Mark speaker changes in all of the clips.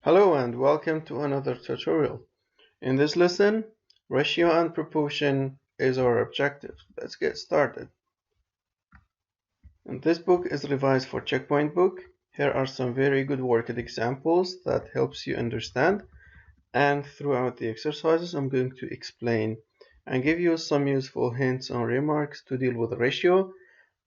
Speaker 1: Hello and welcome to another tutorial. In this lesson, ratio and proportion is our objective. Let's get started. And this book is revised for checkpoint book. Here are some very good worked examples that helps you understand. And throughout the exercises, I'm going to explain and give you some useful hints and remarks to deal with ratio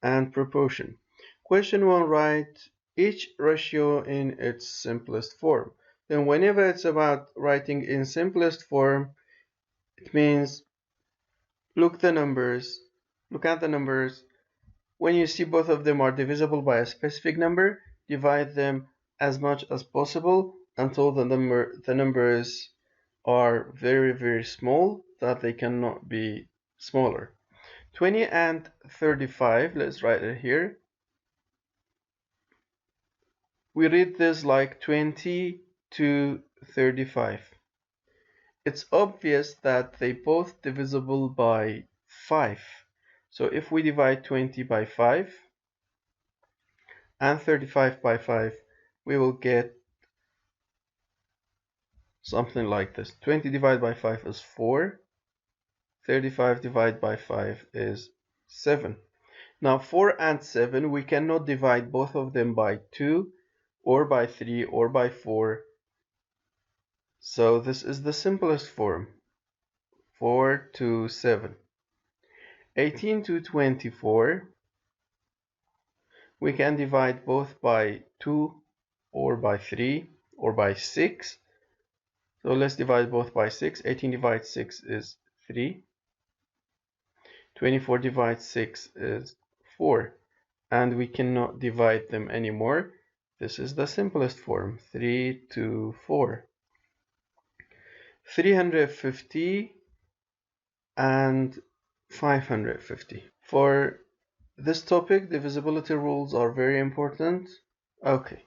Speaker 1: and proportion. Question 1, write each ratio in its simplest form. Then whenever it's about writing in simplest form, it means look at the numbers. When you see both of them are divisible by a specific number, divide them as much as possible until the numbers are very small that they cannot be smaller. 20 and 35, let's write it here. We read this like 20 to 35. It's obvious that they both divisible by 5. So if we divide 20 by 5 and 35 by 5, we will get something like this. 20 divided by 5 is 4. 35 divided by 5 is 7. Now 4 and 7, we cannot divide both of them by 2 or by 3 or by 4. So this is the simplest form. 4 to 7. 18 to 24. We can divide both by 2 or by 3 or by 6. So let's divide both by 6. 18 divided 6 is 3. 24 divided 6 is 4. And we cannot divide them anymore. This is the simplest form. 3 to 4. 350 and 550. For this topic, divisibility rules are very important. Okay,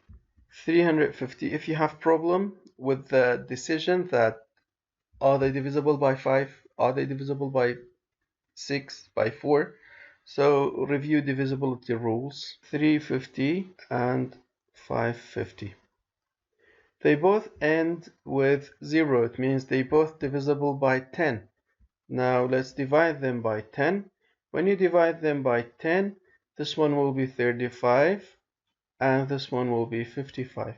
Speaker 1: 350. If you have problem with the decision that are they divisible by 5, are they divisible by 6, by 4, so review divisibility rules. 350 and 550. They both end with 0. It means they both divisible by 10. Now let's divide them by 10. When you divide them by 10, this one will be 35 and this one will be 55.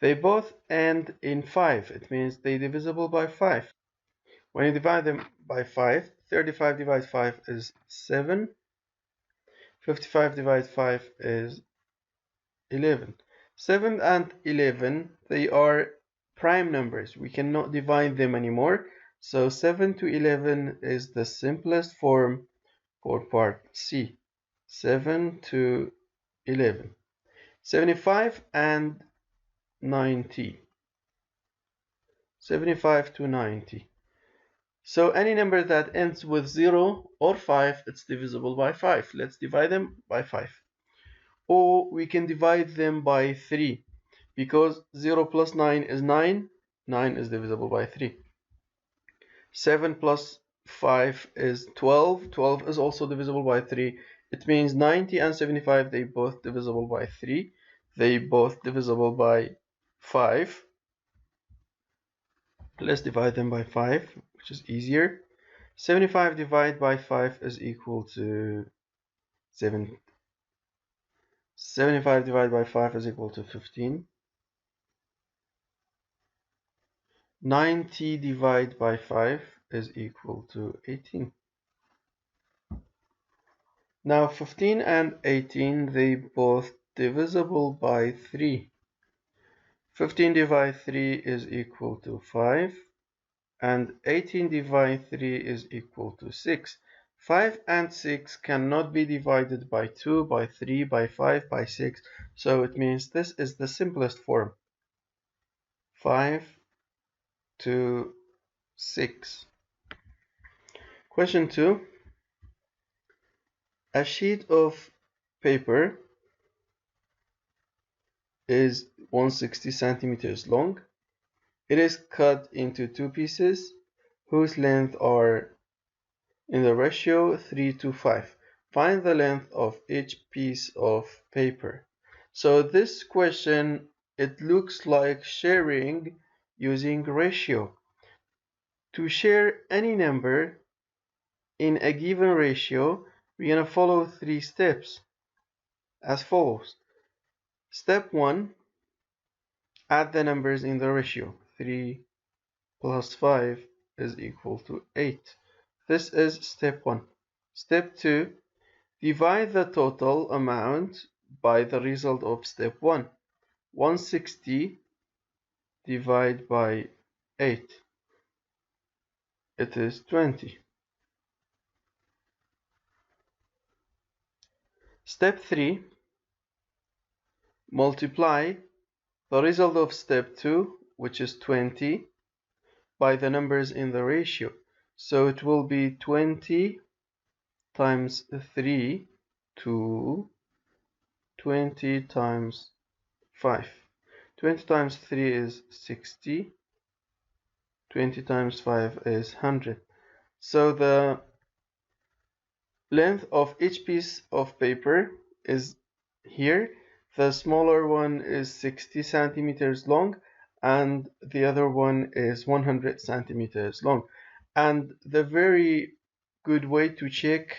Speaker 1: They both end in 5. It means they divisible by 5. When you divide them by 5, 35 divided 5 is 7. 55 divided 5 is 11. 7 and 11, they are prime numbers. We cannot divide them anymore. So 7 to 11 is the simplest form for part C. 7 to 11. 75 and 90. 75 to 90. So any number that ends with 0 or 5, it's divisible by 5. Let's divide them by 5. Or we can divide them by 3 because 0 plus 9 is 9. 9 is divisible by 3. 7 plus 5 is 12. 12 is also divisible by 3. It means 90 and 75, they both divisible by 3. They both divisible by 5. Let's divide them by 5, which is easier. 75 divided by 5 is equal to 7. 75 divided by 5 is equal to 15. 90 divided by 5 is equal to 18. Now 15 and 18, they both divisible by 3. 15 divided 3 is equal to 5. And 18 divided 3 is equal to 6. 5 and 6 cannot be divided by 2, by 3, by 5, by 6. So it means this is the simplest form. 5 to 6. Question 2. A sheet of paper is 160 centimeters long. It is cut into 2 pieces whose length are in the ratio 3 to 5. Find the length of each piece of paper. So this question it looks like sharing using ratio. To share any number in a given ratio, we're going to follow 3 steps as follows. Step 1, add the numbers in the ratio. 3 plus 5 is equal to 8. This is step 1. Step 2, divide the total amount by the result of step 1. 160 divided by 8. It is 20. Step 3, multiply the result of step 2, which is 20, by the numbers in the ratio. So it will be 20 times 3 to 20 times 5. 20 times 3 is 60. 20 times 5 is 100. So the length of each piece of paper is here. The smaller one is 60 centimeters long and the other one is 100 centimeters long. And the very good way to check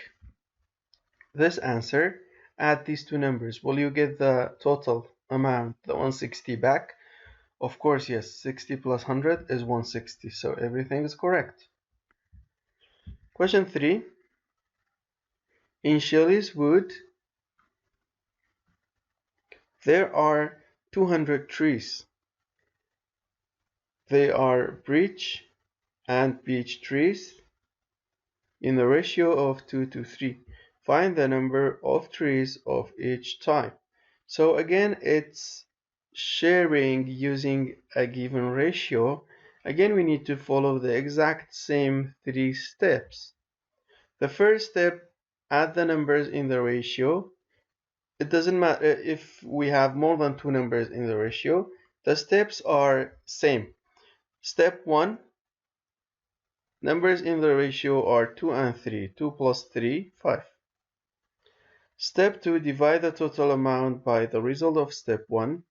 Speaker 1: this answer, add these two numbers. Will you get the total amount, the 160 back? Of course, yes. 60 plus 100 is 160, so everything is correct. Question 3. In Shelley's wood, there are 200 trees. They are birch and beech trees in the ratio of 2 to 3. Find the number of trees of each type. So again, it's sharing using a given ratio. Again, we need to follow the exact same 3 steps. The first step, add the numbers in the ratio. It doesn't matter if we have more than 2 numbers in the ratio. The steps are same. Step 1, numbers in the ratio are 2 and 3. 2 plus 3, 5. Step 2, divide the total amount by the result of step 1.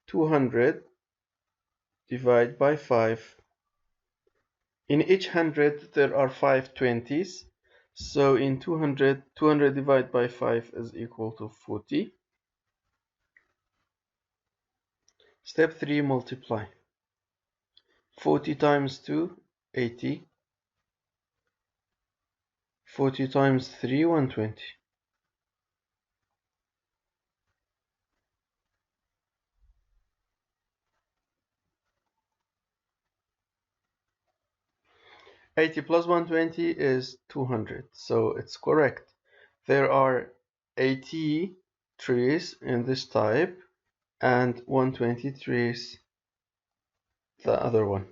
Speaker 1: 200 divided by 5. In each 100 there are 5 20s. So in 200 divided by 5 is equal to 40. Step 3, multiply. 40 times 2, 80. 40 times 3, 120. 80 plus 120 is 200, so it's correct. There are 80 trees in this type and 120 trees the other one.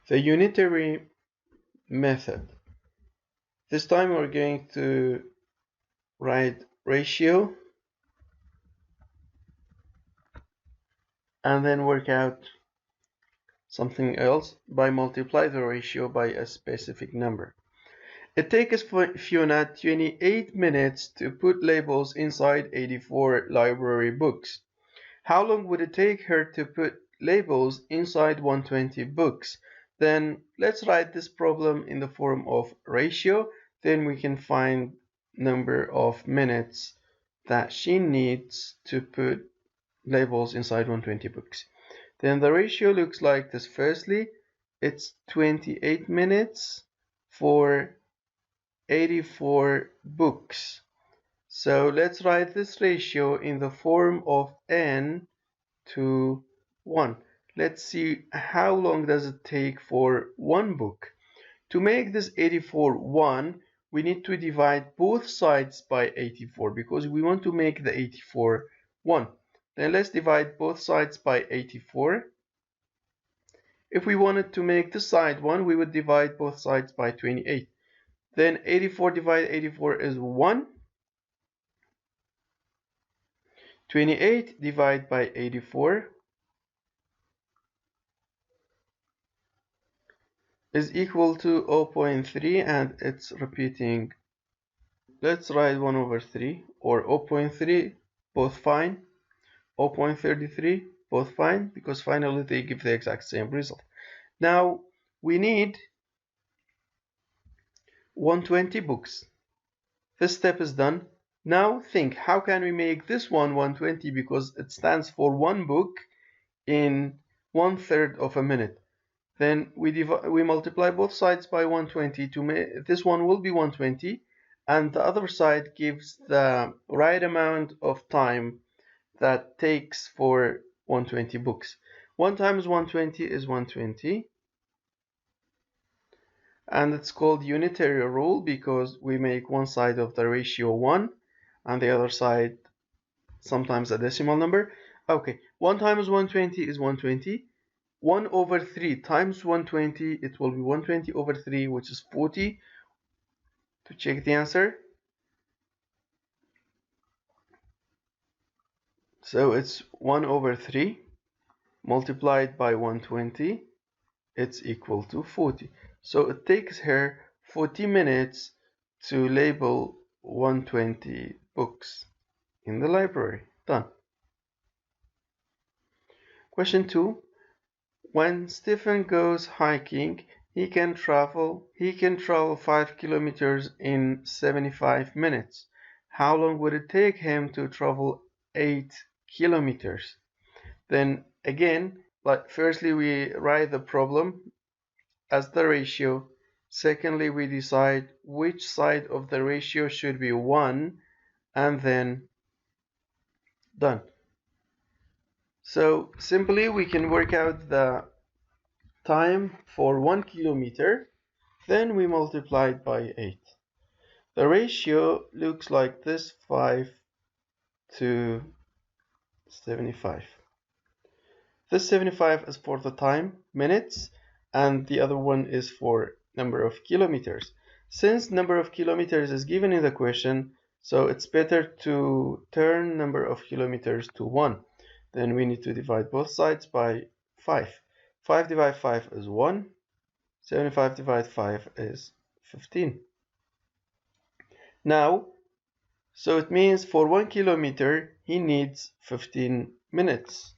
Speaker 1: The unitary method. This time we're going to write ratio and then work out something else by multiply the ratio by a specific number. It takes Fiona 28 minutes to put labels inside 84 library books. How long would it take her to put labels inside 120 books? Then let's write this problem in the form of ratio. Then we can find number of minutes that she needs to put labels inside 120 books. Then the ratio looks like this. Firstly, it's 28 minutes for 84 books. So let's write this ratio in the form of n to 1. Let's see how long does it take for one book. To make this 84 1, we need to divide both sides by 84 because we want to make the 84 1. Then let's divide both sides by 84. If we wanted to make the side 1, we would divide both sides by 28. Then 84 divided 84 is 1. 28 divided by 84 is equal to 0.3 and it's repeating let's write 1 over 3 or 0.3, both fine. 0.33, both fine, because finally they give the exact same result. Now we need 120 books. This step is done. Now think, how can we make this one 120, because it stands for one book in 1/3 of a minute. Then we multiply both sides by 120 to make this one will be 120, and the other side gives the right amount of time that takes for 120 books. 1 times 120 is 120, and it's called unitary rule because we make one side of the ratio 1 and the other side sometimes a decimal number. Okay, 1 times 120 is 120. 1 over 3 times 120, it will be 120 over 3, which is 40. To check the answer, so it's 1 over 3 multiplied by 120, it's equal to 40. So it takes her 40 minutes to label 120 books in the library. Done. Question 2. When Stephen goes hiking, he can travel 5 kilometers in 75 minutes. How long would it take him to travel 8 kilometers? Then again, firstly we write the problem as the ratio. Secondly, we decide which side of the ratio should be 1, and then done. So simply we can work out the time for 1 kilometer, then we multiply it by 8. The ratio looks like this, 5 to 75. This 75 is for the time, minutes, and the other one is for number of kilometers. Since number of kilometers is given in the question, so it's better to turn number of kilometers to 1. Then we need to divide both sides by 5. 5 divided 5 is 1. 75 divided 5 is 15. Now, so it means for 1 kilometer he needs 15 minutes.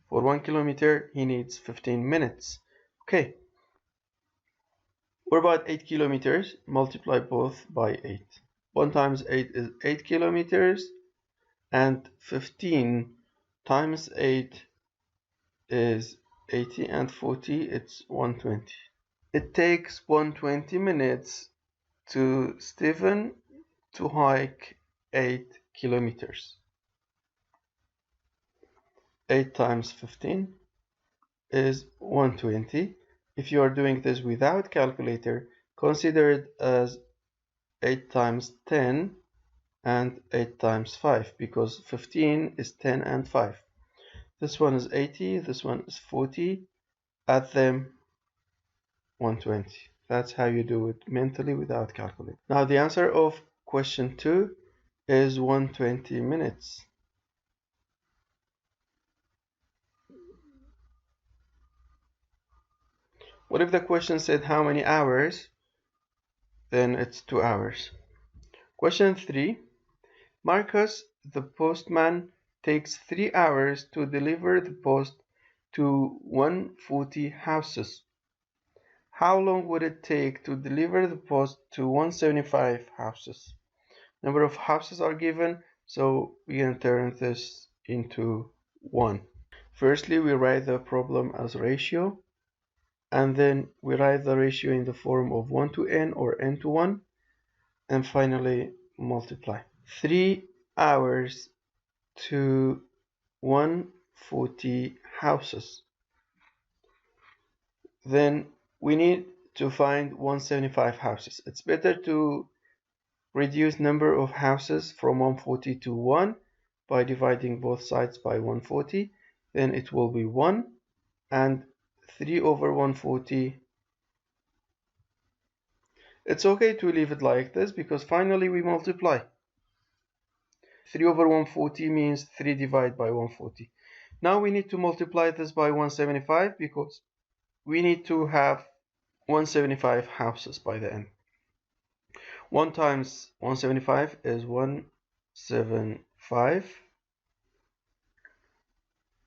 Speaker 1: For 1 kilometer he needs 15 minutes. Okay. What about 8 kilometers? Multiply both by 8. 1 times 8 is 8 kilometers, and 15 times 8 is 80, and 40, it's 120. It takes 120 minutes to Stephen to hike 8 kilometers. 8 times 15 is 120. If you are doing this without calculator, consider it as 8 times 10 and 8 times 5, because 15 is 10 and 5. This one is 80, this one is 40. Add them, 120. That's how you do it mentally without calculator. Now the answer of question 2 is 120 minutes. What if the question said how many hours? Then it's 2 hours. Question 3. Marcus, the postman, takes 3 hours to deliver the post to 140 houses. How long would it take to deliver the post to 175 houses? Number of houses are given, so we can turn this into 1. Firstly, we write the problem as ratio, and then we write the ratio in the form of 1 to n or n to 1, and finally multiply. 3 hours to 140 houses. Then we need to find 175 houses. It's better to reduce number of houses from 140 to 1 by dividing both sides by 140. Then it will be 1, and 3 over 140. It's okay to leave it like this because finally we multiply. 3 over 140 means 3 divided by 140. Now we need to multiply this by 175 because we need to have 175 houses by the end. 1 times 175 is 175.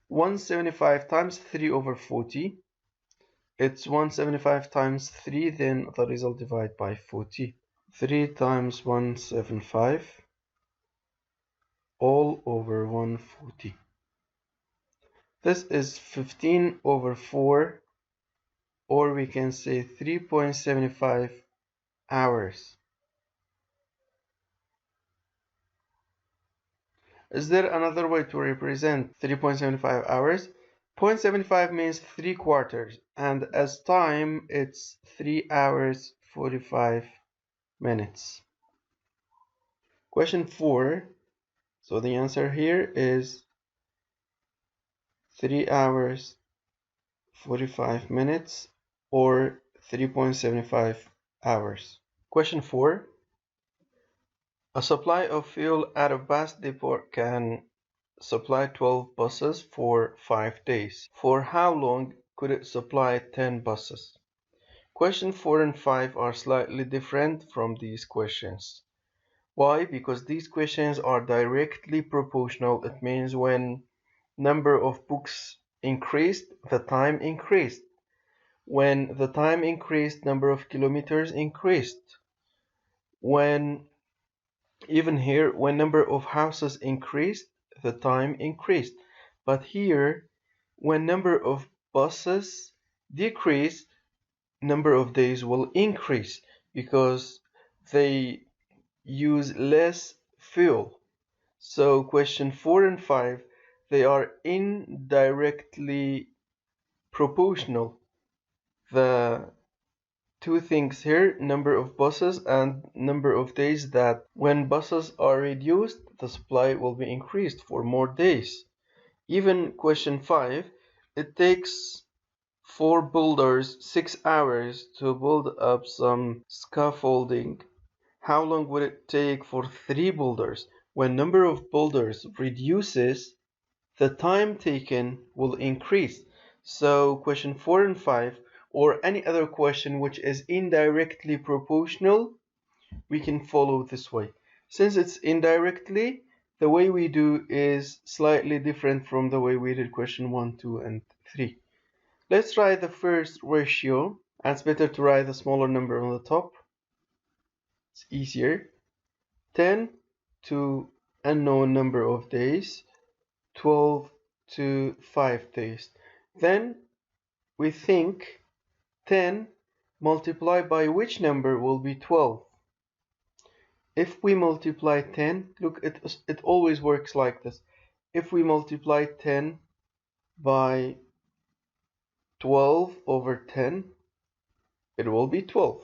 Speaker 1: 175 times 3 over 40. It's 175 times 3, then the result divide by 40. 3 times 175 all over 140. This is 15 over 4, or we can say 3.75 hours. Is there another way to represent 3.75 hours? 0.75 means 3 quarters, and as time it's 3 hours 45 minutes. Question 4. So the answer here is 3 hours 45 minutes or 3.75 hours. Question 4. A supply of fuel at a bus depot can supply 12 buses for 5 days. For how long could it supply 10 buses? Question 4 and 5 are slightly different from these questions. Why? Because these questions are directly proportional. It means when number of books increased, the time increased. When the time increased, number of kilometers increased. When even here, when number of houses increased, the time increased. But here, when number of buses decreased, number of days will increase because they use less fuel. So question 4 and 5, they are indirectly proportional. The two things here, number of buses and number of days, that when buses are reduced, the supply will be increased for more days. Even question 5, it takes 4 builders 6 hours to build up some scaffolding. How long would it take for 3 builders? When number of builders reduces, the time taken will increase. So question 4 and 5, or any other question which is indirectly proportional, we can follow this way. Since it's indirectly, the way we do is slightly different from the way we did question 1, 2, and 3. Let's write the first ratio. And it's better to write the smaller number on the top. It's easier. 10 to unknown number of days, 12 to 5 days. Then we think 10 multiplied by which number will be 12? If we multiply 10, look, it always works like this. If we multiply 10 by 12 over 10, it will be 12.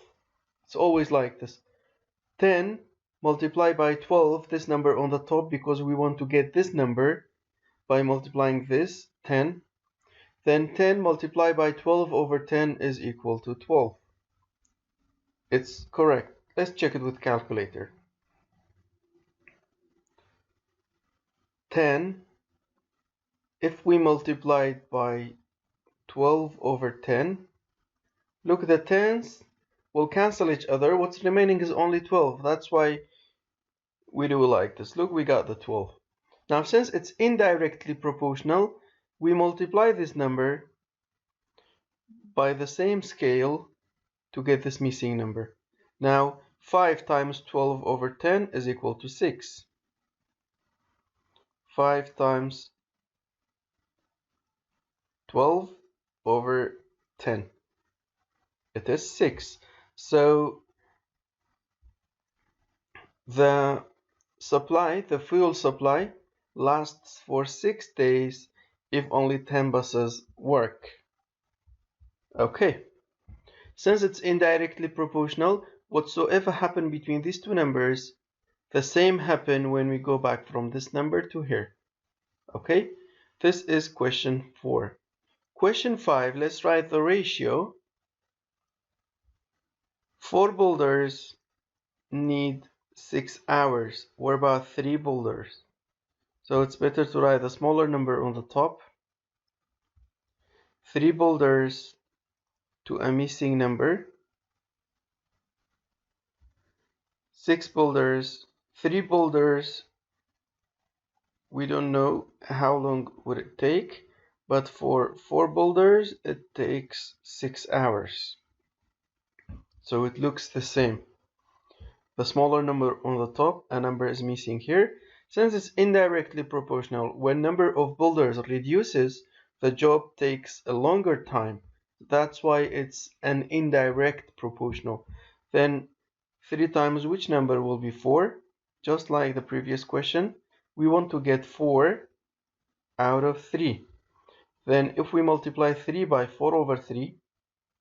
Speaker 1: It's always like this. 10 multiplied by 12, this number on the top, because we want to get this number by multiplying this, 10. Then 10 multiplied by 12 over 10 is equal to 12. It's correct. Let's check it with calculator. 10, if we multiply it by 12 over 10, look, the 10s will cancel each other. What's remaining is only 12. That's why we do like this. Look, we got the 12. Now, since it's indirectly proportional, we multiply this number by the same scale to get this missing number. Now, 5 times 12 over 10 is equal to 6. 5 times 12 over 10. It is 6. So the supply, the fuel supply, lasts for 6 days if only 10 buses work. Okay. Since it's indirectly proportional, whatsoever happen between these two numbers, the same happen when we go back from this number to here. Okay? This is question 4. Question 5, let's write the ratio. 4 builders need 6 hours. What about 3 builders? So it's better to write a smaller number on the top. 3 builders to a missing number. 6 boulders, 3 boulders, we don't know how long would it take, but for 4 boulders it takes 6 hours. So it looks the same. The smaller number on the top, a number is missing here. Since it's indirectly proportional, when number of boulders reduces, the job takes a longer time. That's why it's an indirect proportional. Then 3 times which number will be 4? Just like the previous question, we want to get 4 out of 3. Then if we multiply 3 by 4 over 3,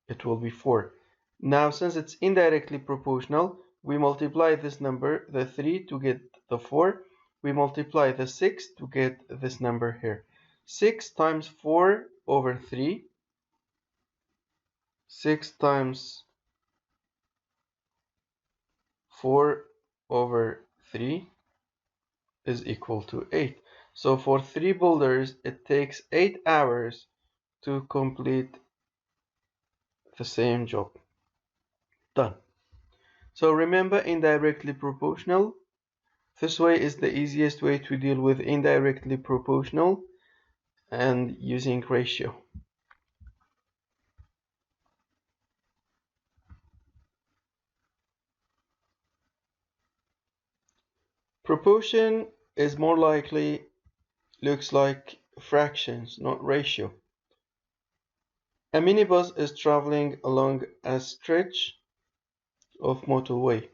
Speaker 1: it will be 4. Now, since it's indirectly proportional, we multiply this number, the 3, to get the 4. We multiply the 6 to get this number here. 6 times 4 over 3. 6 times 4 over 3 is equal to 8. So for 3 boulders, it takes 8 hours to complete the same job. Done. So remember, indirectly proportional. This way is the easiest way to deal with indirectly proportional and using ratio. Proportion is more likely looks like fractions, not ratio. A minibus is traveling along a stretch of motorway.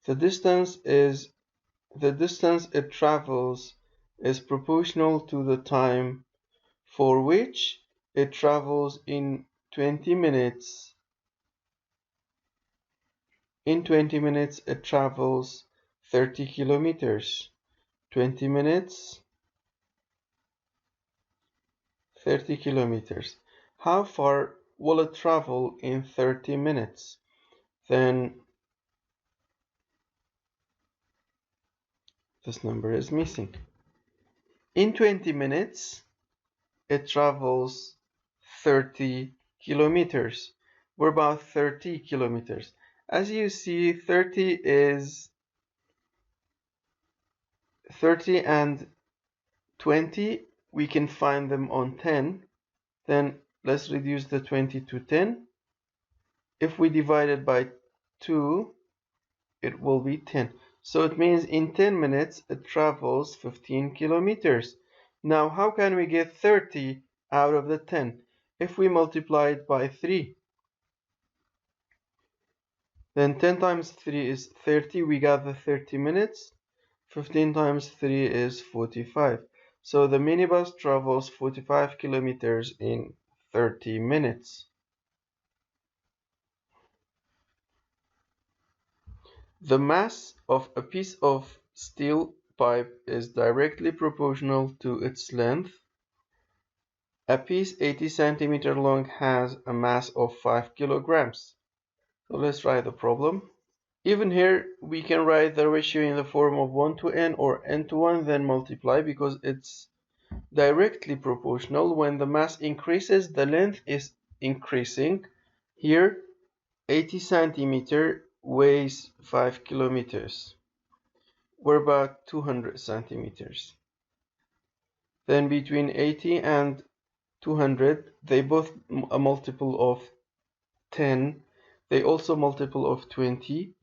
Speaker 1: The distance it travels is proportional to the time for which it travels in 20 minutes. In 20 minutes it travels 30 kilometers. 20 minutes, 30 kilometers. How far will it travel in 30 minutes? Then this number is missing. In 20 minutes, it travels 30 kilometers. We're about 30 kilometers. As you see, 30 and 20, we can find them on 10. Then let's reduce the 20 to 10. If we divide it by 2, it will be 10. So it means in 10 minutes it travels 15 kilometers. Now how can we get 30 out of the 10? If we multiply it by 3, then 10 times 3 is 30. We got the 30 minutes. 15 times 3 is 45. So the minibus travels 45 kilometers in 30 minutes. The mass of a piece of steel pipe is directly proportional to its length. A piece 80 centimeters long has a mass of 5 kilograms. So let's write the problem. Even here, we can write the ratio in the form of 1 to n or n to 1, then multiply, because it's directly proportional. When the mass increases, the length is increasing. Here, 80 centimeters weighs 5 kilometers. We're about 200 centimeters. Then between 80 and 200, they both a multiple of 10. They also multiple of 20.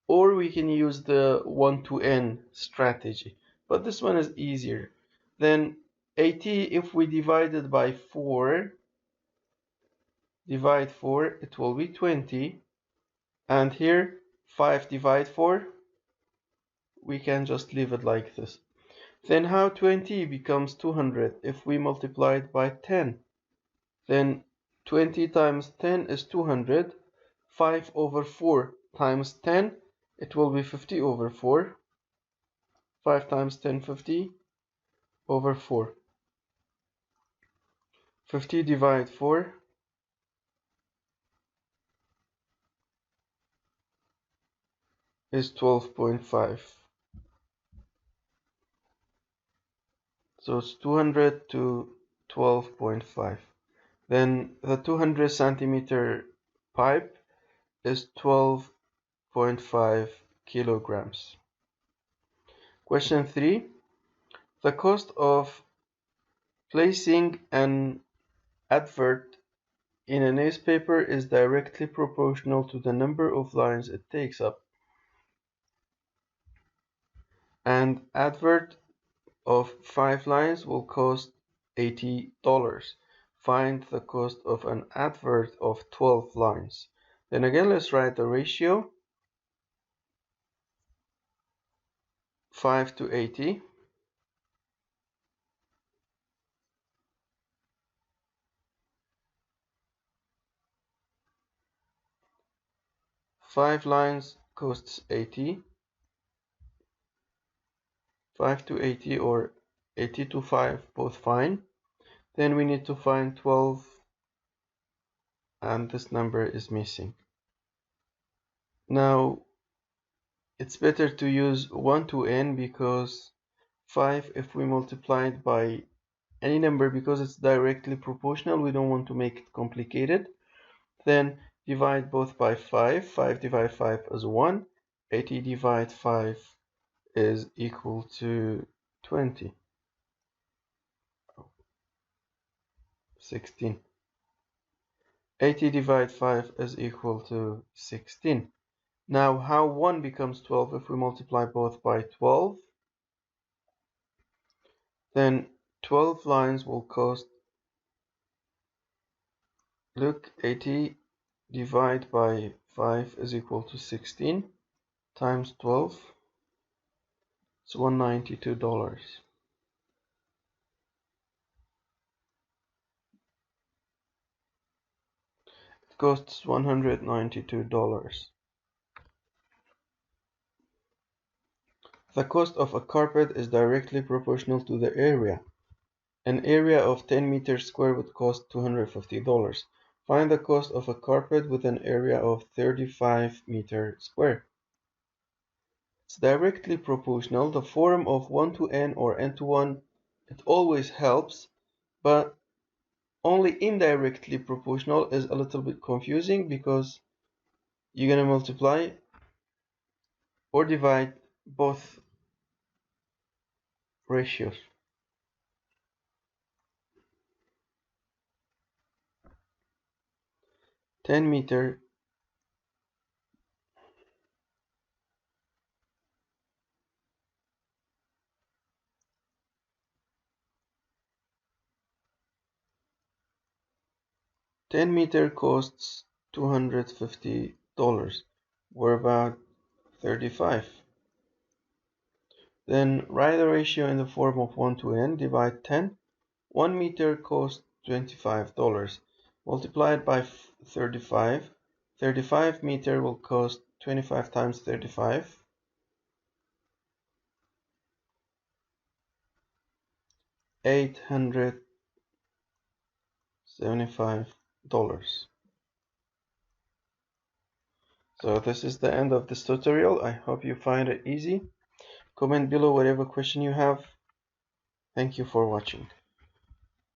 Speaker 1: Or we can use the 1 to n strategy. But this one is easier. Then 80, if we divide it by 4, divide 4, it will be 20. And here, 5 divide 4, we can just leave it like this. Then how 20 becomes 200 if we multiply it by 10? Then 20 times 10 is 200. 5 over 4 times 10, it will be 50 over 4. 5 times 10, 50 over 4. 50 divide 4 is 12.5. So it's 200 to 12.5. Then the 200 centimeter pipe is 12.5 kilograms. Question 3. The cost of placing an advert in a newspaper is directly proportional to the number of lines it takes up. An advert of 5 lines will cost $80. Find the cost of an advert of 12 lines. Then again, let's write the ratio. 5 to 80. 5 lines costs 80. 5 to 80 or 80 to 5, both fine. Then we need to find 12, and this number is missing. Now, it's better to use 1 to n, because 5, if we multiply it by any number, because it's directly proportional, we don't want to make it complicated. Then divide both by 5. 5 divided 5 is 1. 80 divided 5 is equal to 20. 16. 80 divided 5 is equal to 16. Now, how 1 becomes 12? If we multiply both by 12, then 12 lines will cost, look, 80 divided by 5 is equal to 16 times 12. It's $192. It costs $192. The cost of a carpet is directly proportional to the area. An area of 10 meters square would cost $250. Find the cost of a carpet with an area of 35 meters square. It's directly proportional. The form of 1 to n or n to 1, it always helps, but only indirectly proportional is a little bit confusing, because you're going to multiply or divide both ratios. Ten meter costs $250. We're about 35. Then write the ratio in the form of 1 to n, divide 10. 1 meter costs $25. Multiplied by 35. 35 meter will cost 25 times 35. $875. So this is the end of this tutorial. I hope you find it easy. Comment below whatever question you have. Thank you for watching.